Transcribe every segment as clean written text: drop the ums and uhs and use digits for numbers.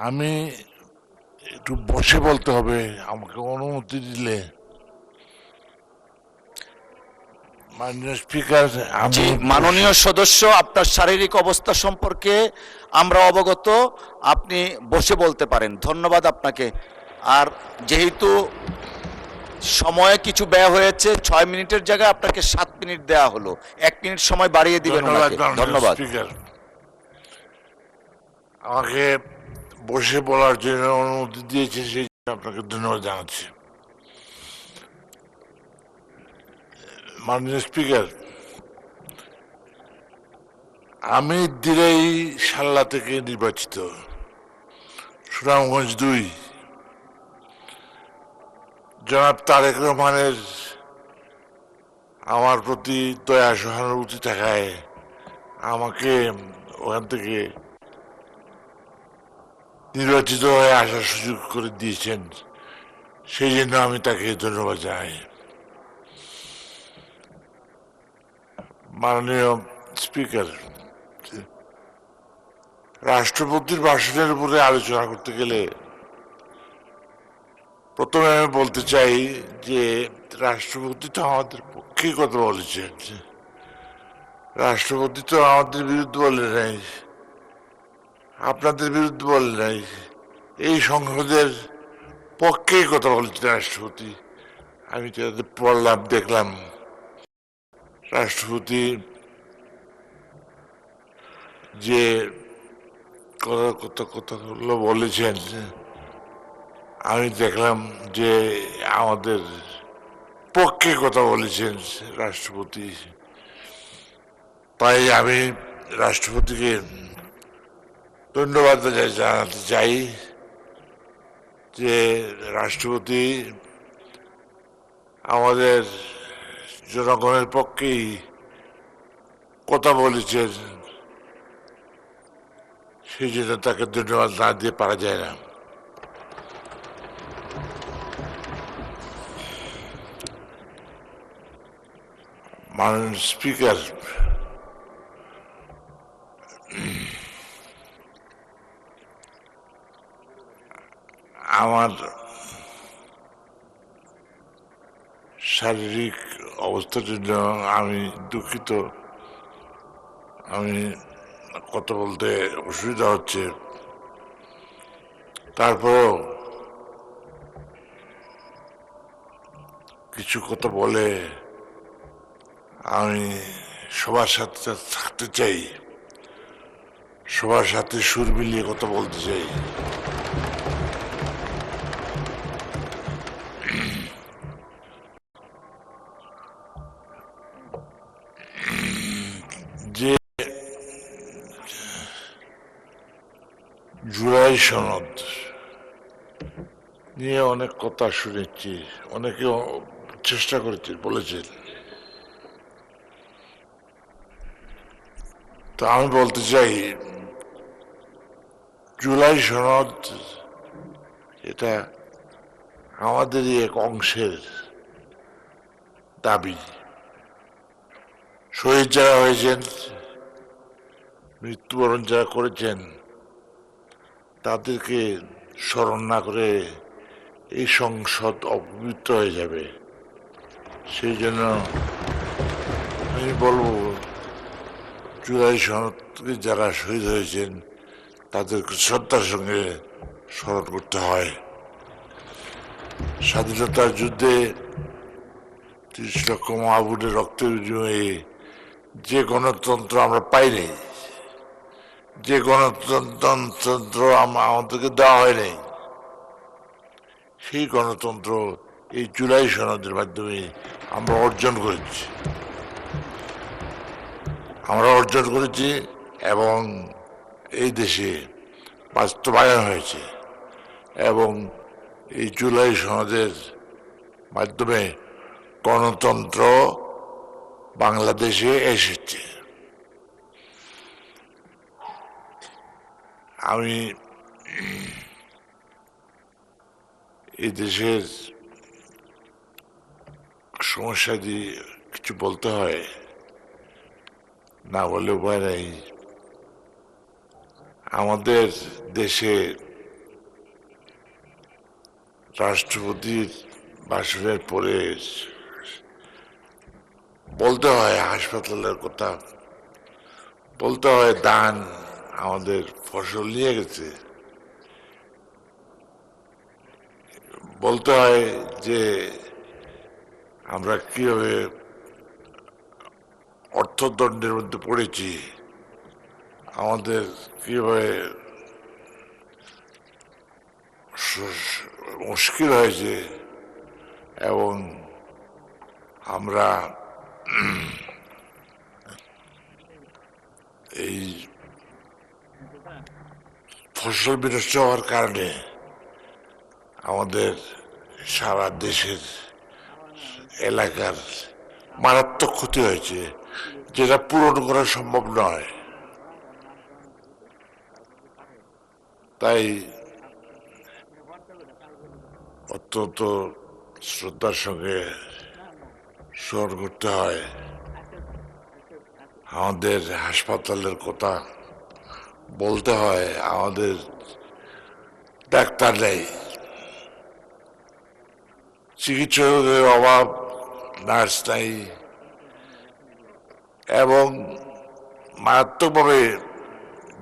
আমি একটু বসে বলতে হবে, আমাকে অনুমতি দিলে। মাননীয় স্পিকার, জি, আমি মাননীয় সদস্য, আপনার শারীরিক অবস্থা সম্পর্কে আমরা অবগত। আপনি বসে বলতে পারেন। ধন্যবাদ আপনাকে। আর যেহেতু সময়ে কিছু ব্যয় হয়েছে, 6 মিনিটের জায়গায় আপনাকে 7 মিনিট দেওয়া হলো। 1 মিনিট সময় বাড়িয়ে দিবেন ধন্যবাদ ওনাকে। মাননীয় ধন্যবাদ। স্পিকার, আমাকে বসে বলার জন্য অনুমতি দিয়েছেন, সেই জন্য আপনাকে ধন্যবাদ জানাচ্ছি। মাননীয় স্পিকার, আমি দিরাই সাল্লা থেকে নির্বাচিত, সুনামগঞ্জ 2। জনাব তারেক রহমানের আমার প্রতি দয়া সহানুভূতি থাকায় আমাকে ওখান থেকে নির্বাচিত হয়ে আসার সুযোগ করে দিয়েছেন, সেই জন্য আমি তাকে ধন্যবাদ জানাই। মাননীয় স্পিকার, রাষ্ট্রপতির ভাষণের উপরে আলোচনা করতে গেলে প্রথমে আমি বলতে চাই যে রাষ্ট্রপতি তো আমাদের পক্ষেই কথা বলেছেন, রাষ্ট্রপতি তো আমাদের বিরুদ্ধে বলে নাই, আপনাদের বিরুদ্ধে বলে নাই, এই সংসদের পক্ষেই কথা বলেছেন রাষ্ট্রপতি। আমি তো পড়লাম, দেখলাম রাষ্ট্রপতি যে কথাগুলো বলেছেন, আমি দেখলাম যে আমাদের পক্ষে কথা বলেছেন রাষ্ট্রপতি। তাই আমি রাষ্ট্রপতিকে ধন্যবাদ জানাতে চাই যে রাষ্ট্রপতি আমাদের জনগণের পক্ষেই কথা বলেছেন, সেই জন্য তাকে ধন্যবাদ না দিয়ে পারা যায় না। মাননীয় স্পিকার, আমার শারীরিক অবস্থার জন্য আমি দুঃখিত, আমি কথা বলতে অসুবিধা হচ্ছে। তারপরও কিছু কথা বলে আমি সবার সাথে থাকতে চাই, সবার সাথে সুর মিলিয়ে কথা বলতে চাই। যে জুলাই সনদ নিয়ে অনেক কথা শুনেছি, অনেকে চেষ্টা করেছে, বলেছেন। তো আমি বলতে চাই, জুলাই সনদ এটা আমাদেরই এক অংশের দাবি। শহীদ যারা হয়েছেন, মৃত্যুবরণ যারা করেছেন, তাদেরকে স্মরণ না করে এই সংসদ অপবিত্র হয়ে যাবে। সেই জন্য আমি বলবো, জুলাই সনদকে যারা শহীদ হয়েছেন তাদেরকে শ্রদ্ধার সঙ্গে স্মরণ করতে হয়। স্বাধীনতার যুদ্ধে 30 লক্ষ মাহবুবের রক্তের বিনিময়ে যে গণতন্ত্র আমরা পাইনি, যে গণতন্ত্র আমাদেরকে দেওয়া হয়নি, সেই গণতন্ত্র এই জুলাই সনদের মাধ্যমে আমরা অর্জন করেছি। এবং এই দেশে বাস্তবায়ন হয়েছে, এবং এই জুলাই সনদের মাধ্যমে গণতন্ত্র বাংলাদেশে এসেছে। আমি এই দেশের সমস্যা দিয়ে কিছু বলতে হয়, না বলে উপায় নাই। আমাদের দেশে রাষ্ট্রপতির ভাষণের পরে বলতে হয় হাসপাতালের কথা, বলতে হয় দান আমাদের ফসল নিয়ে গেছে, বলতে হয় যে আমরা কিভাবে অর্থদণ্ডের মধ্যে পড়েছি, আমাদের কিভাবে মুশকিল হয়েছে, এবং আমরা এই ফসল বিনষ্ট হওয়ার কারণে আমাদের সারা দেশের এলাকার মারাত্মক ক্ষতি হয়েছে, যেটা পূরণ করা সম্ভব নয়। তাই অত্যন্ত শ্রদ্ধার সঙ্গে স্মরণ করতে হয় আমাদের হাসপাতালের কথা, বলতে হয় আমাদের ডাক্তার নেই, চিকিৎসকের অভাব, নার্স নাই, এবং মারাত্মকভাবে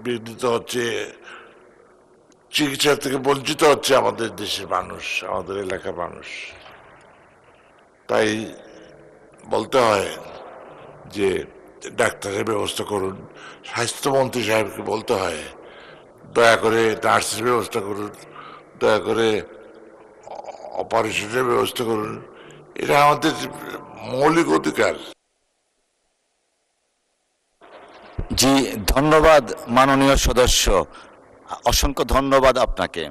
বিঘ্নিত হচ্ছে, চিকিৎসা থেকে বঞ্চিত হচ্ছে আমাদের দেশের মানুষ, আমাদের এলাকার মানুষ। তাই বলতে হয় যে ডাক্তারের ব্যবস্থা করুন, স্বাস্থ্যমন্ত্রী সাহেবকে বলতে হয় দয়া করে নার্সের ব্যবস্থা করুন, দয়া করে অপারেশনের ব্যবস্থা করুন। এটা আমাদের মৌলিক অধিকার। জি, ধন্যবাদ মাননীয় সদস্য, অসংখ্য ধন্যবাদ আপনাকে।